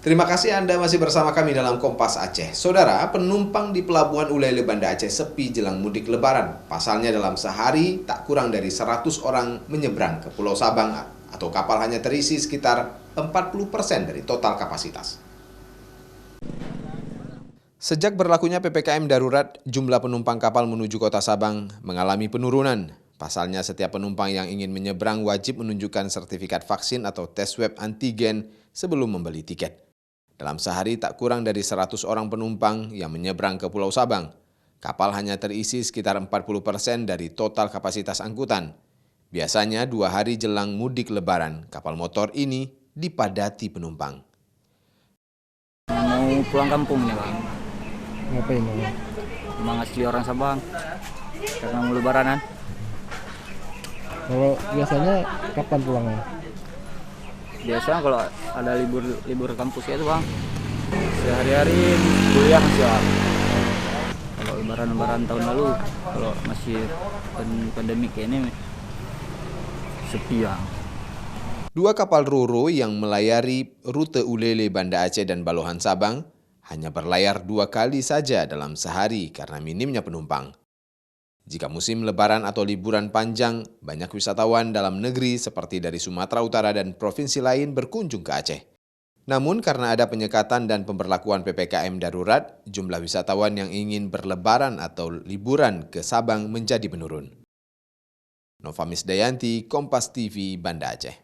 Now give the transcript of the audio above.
Terima kasih Anda masih bersama kami dalam Kompas Aceh. Saudara, penumpang di Pelabuhan Ulele Banda Aceh sepi jelang mudik Lebaran. Pasalnya dalam sehari tak kurang dari 100 orang menyeberang ke Pulau Sabang atau kapal hanya terisi sekitar 40% dari total kapasitas. Sejak berlakunya PPKM darurat, jumlah penumpang kapal menuju kota Sabang mengalami penurunan. Pasalnya setiap penumpang yang ingin menyeberang wajib menunjukkan sertifikat vaksin atau tes swab antigen sebelum membeli tiket. Dalam sehari tak kurang dari 100 orang penumpang yang menyeberang ke Pulau Sabang. Kapal hanya terisi sekitar 40% dari total kapasitas angkutan. Biasanya 2 hari jelang mudik Lebaran, kapal motor ini dipadati penumpang. Mau pulang kampung nih Bang. Ngapain Bang? Emang asli orang Sabang. Karena mau Lebaranan. Kalau biasanya kapan pulangnya? Biasa kalau ada libur kampus ya tuh Bang. Sehari-hari kuliah sih Bang. Kalau lebaran tahun lalu, kalau masih pandemi kayak ini sepi Bang. 2 kapal ro-ro yang melayari rute Ulele Banda Aceh dan Balohan Sabang hanya berlayar 2 kali saja dalam sehari karena minimnya penumpang. Jika musim lebaran atau liburan panjang, banyak wisatawan dalam negeri seperti dari Sumatera Utara dan provinsi lain berkunjung ke Aceh. Namun karena ada penyekatan dan pemberlakuan PPKM darurat, jumlah wisatawan yang ingin berlebaran atau liburan ke Sabang menjadi menurun. Nova Misdayanti, Kompas TV, Banda Aceh.